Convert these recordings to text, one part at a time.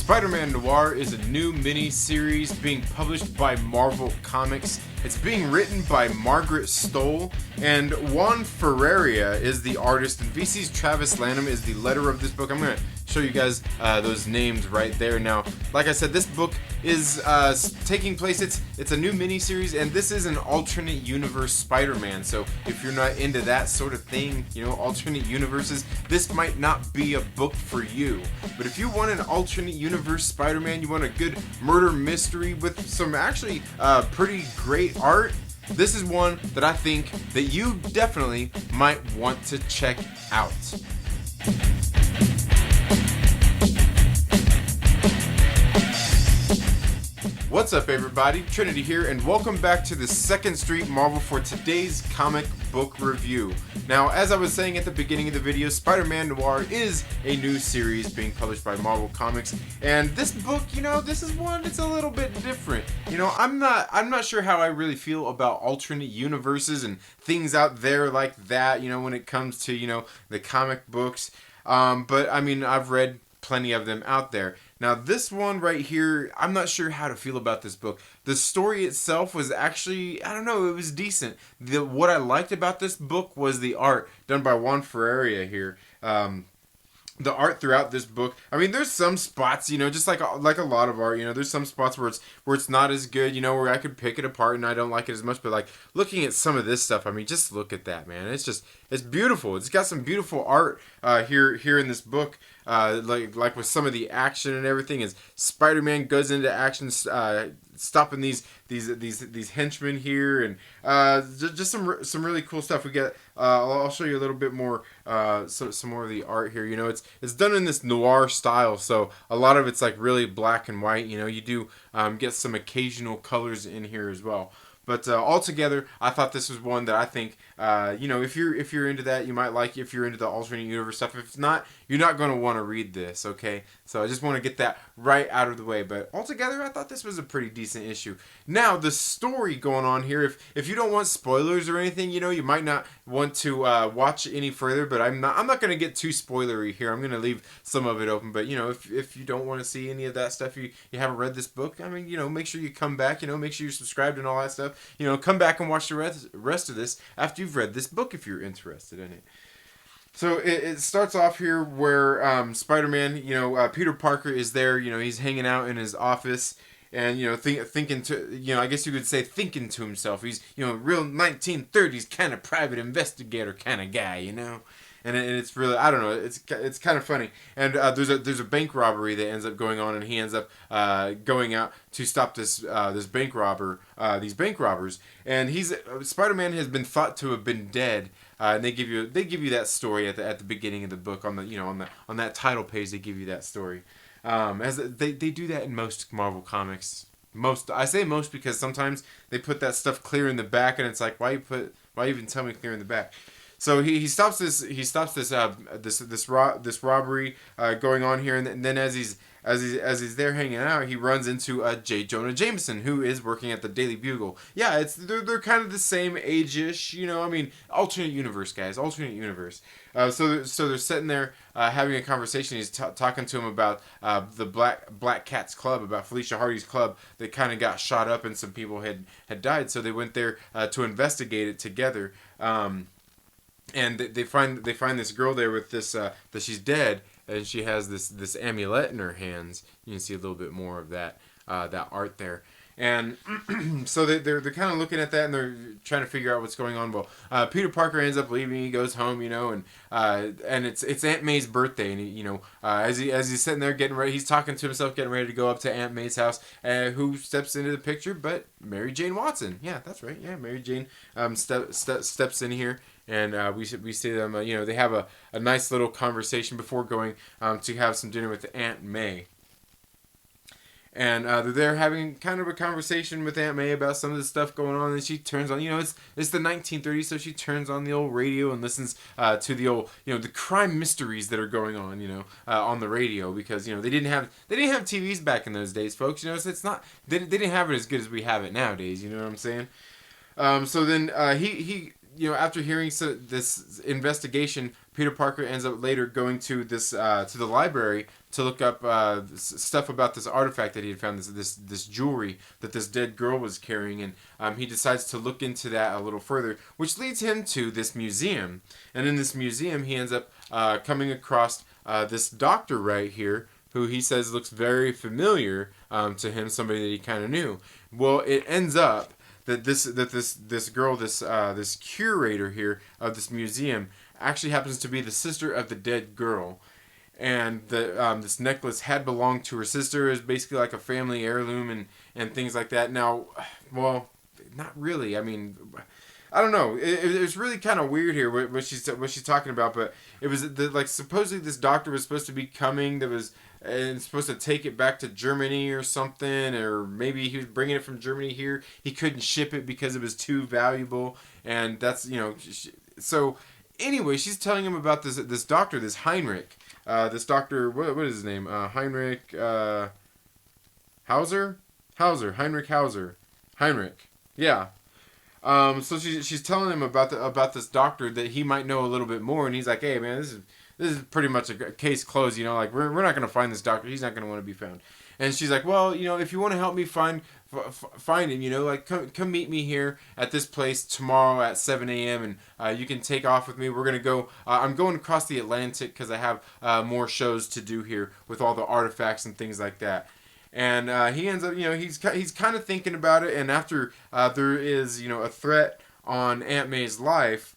Spider-Man Noir is a new mini-series being published by Marvel Comics. It's being written by Margaret Stohl, and Juan Ferreyra is the artist, and VC's Travis Lanham is the letterer of this book. I'm going to show you guys those names right there. Now, like I said, this book is taking place, it's a new mini-series, and this is an alternate universe Spider-Man, so if you're not into that sort of thing, you know, alternate universes, this might not be a book for you. But if you want an alternate universe Spider-Man, you want a good murder mystery with some actually pretty great art, this is one that I think that you definitely might want to check out. What's up, everybody? Trinity here, and welcome back to the Second Street Marvel for today's comic book review. Now, as I was saying at the beginning of the video, Spider-Man Noir is a new series being published by Marvel Comics, and this book, you know, this is one that's a little bit different. You know, I'm not sure how I really feel about alternate universes and things out there like that, you know, when it comes to, you know, the comic books. But I mean, I've read plenty of them out there. Now, this one right here, I'm not sure how to feel about this book. The story itself was actually, I don't know, it was decent. What I liked about this book was the art done by Juan Ferreyra here. The art throughout this book, I mean, there's some spots, you know, just like a lot of art, you know, there's some spots where it's not as good, you know, where I could pick it apart and I don't like it as much, but like looking at some of this stuff, I mean, just look at that, man. It's beautiful. It's got some beautiful art here in this book. Like with some of the action and everything, as Spider-Man goes into action, stopping these henchmen here, and just some really cool stuff. We get I'll show you a little bit more, some more of the art here. You know, it's done in this noir style, so a lot of it's like really black and white. You know, you do get some occasional colors in here as well. But altogether, I thought this was one that I think, you know, if you're into that, you might like it. If you're into the alternate universe stuff, if not, you're not going to want to read this, okay? So I just want to get that right out of the way. But altogether, I thought this was a pretty decent issue. Now, the story going on here, if you don't want spoilers or anything, you know, you might not want to watch any further. But I'm not going to get too spoilery here. I'm going to leave some of it open. But, you know, if you don't want to see any of that stuff, you haven't read this book, I mean, you know, make sure you come back, you know, make sure you're subscribed and all that stuff. You know, come back and watch the rest of this after you've read this book if you're interested in it. So it starts off here where Spider-Man, you know, Peter Parker is there. You know, he's hanging out in his office and, you know, thinking to, you know, I guess you could say thinking to himself. He's, you know, real 1930s kind of private investigator kind of guy, you know. And it's really, I don't know, it's kind of funny. And there's a bank robbery that ends up going on, and he ends up going out to stop this bank robber, these bank robbers. And Spider-Man has been thought to have been dead. And they give you that story at the beginning of the book, on the, you know, on that title page. They give you that story. As they do that in most Marvel comics. I say most because sometimes they put that stuff clear in the back, and it's like, why even tell me clear in the back? So he stops this robbery going on here, and then as he's there hanging out, he runs into J. Jonah Jameson, who is working at the Daily Bugle. Yeah, they're kind of the same age-ish, you know. I mean, alternate universe, guys, alternate universe. So they're sitting there having a conversation. He's talking to him about the Black Cats Club, about Felicia Hardy's club that kind of got shot up and some people had died. So they went there to investigate it together. And they find this girl there with this that she's dead, and she has this amulet in her hands. You can see a little bit more of that art there. And so they're kind of looking at that, and they're trying to figure out what's going on. Well, Peter Parker ends up leaving. He goes home, you know, and it's Aunt May's birthday, and he, you know, as he's sitting there getting ready, he's talking to himself, getting ready to go up to Aunt May's house. Who steps into the picture? But Mary Jane Watson. Yeah, that's right. Yeah, Mary Jane steps in here. And we see them, you know, they have a nice little conversation before going to have some dinner with Aunt May. And they're having kind of a conversation with Aunt May about some of the stuff going on. And she turns on, you know, it's the 1930s, so she turns on the old radio and listens to the old, you know, the crime mysteries that are going on, you know, on the radio, because, you know, they didn't have TVs back in those days, folks. You know, so it's not, they didn't have it as good as we have it nowadays. You know what I'm saying? So then he you know, after hearing this investigation, Peter Parker ends up later going to this to the library to look up stuff about this artifact that he had found, this jewelry that this dead girl was carrying, and he decides to look into that a little further, which leads him to this museum. And in this museum, he ends up coming across this doctor right here, who he says looks very familiar to him, somebody that he kind of knew. Well, it ends up that this girl, this curator here of this museum, actually happens to be the sister of the dead girl. And this necklace had belonged to her sister. It was basically like a family heirloom and things like that. Now, well, not really. I mean, I don't know. It was really kind of weird here what she's talking about. But it was like supposedly this doctor was supposed to be coming. And supposed to take it back to Germany or something, or maybe he was bringing it from Germany here. He couldn't ship it because it was too valuable, and that's, you know, so anyway, she's telling him about this doctor, this Heinrich, this doctor. What is his name? Heinrich Hauser, Heinrich Hauser, Heinrich. Yeah. So she's telling him about this doctor that he might know a little bit more, and he's like, hey man, this is pretty much a case closed, you know, like we're not going to find this doctor. He's not going to want to be found. And she's like, well, you know, if you want to help me find him, you know, like come meet me here at this place tomorrow at 7 a.m. and you can take off with me. We're going to go, I'm going across the Atlantic because I have more shows to do here with all the artifacts and things like that. And he ends up, you know, he's kind of thinking about it. And after there is, you know, a threat on Aunt May's life,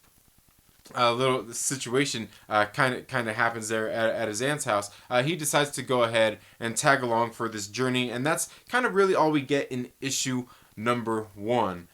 a little situation kind of happens there at his aunt's house. He decides to go ahead and tag along for this journey, and that's kind of really all we get in issue number 1.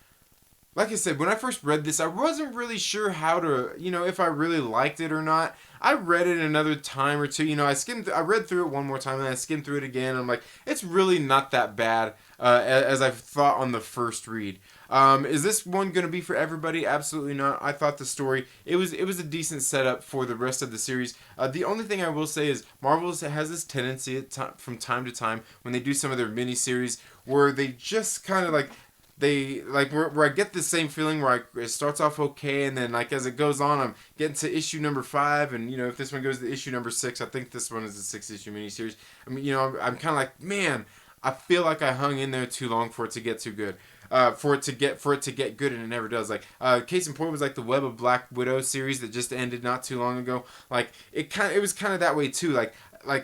Like I said, when I first read this, I wasn't really sure how to, you know, if I really liked it or not. I read it another time or two. You know, I read through it one more time, and I skimmed through it again. I'm like, it's really not that bad as I thought on the first read. Is this one going to be for everybody? Absolutely not. I thought the story, it was a decent setup for the rest of the series. The only thing I will say is Marvel has this tendency from time to time when they do some of their miniseries where they just kind of like, where I get the same feeling where it starts off okay, and then like as it goes on, I'm getting to issue number 5, and you know, if this one goes to issue number 6, I think this one is a 6-issue miniseries. I mean, you know, I'm kind of like, man, I feel like I hung in there too long for it to get too good. For it to get good, and it never does. Like case in point was like the Web of Black Widow series that just ended not too long ago. Like it was kind of that way too. Like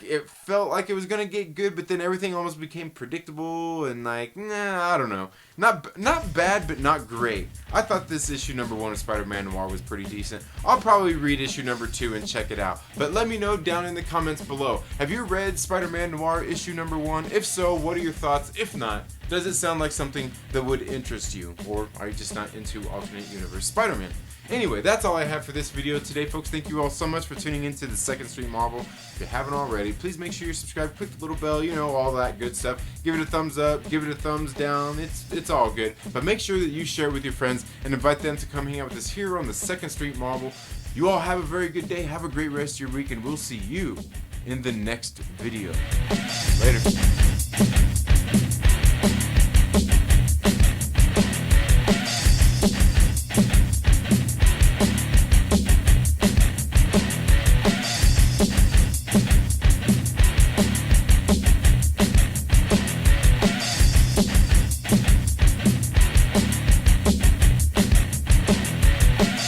it felt like it was gonna get good, but then everything almost became predictable and like, I don't know. Not bad, but not great. I thought this issue number 1 of Spider-Man Noir was pretty decent. I'll probably read issue number 2 and check it out. But let me know down in the comments below. Have you read Spider-Man Noir issue number 1? If so, what are your thoughts? If not, does it sound like something that would interest you? Or are you just not into alternate universe Spider-Man? Anyway, that's all I have for this video today, folks. Thank you all so much for tuning into the Second Street Marvel. If you haven't already, please make sure you're subscribed, click the little bell, you know, all that good stuff. Give it a thumbs up, give it a thumbs down. It's all good. But make sure that you share it with your friends and invite them to come hang out with us here on the Second Street Marvel. You all have a very good day. Have a great rest of your week, and we'll see you in the next video. Later.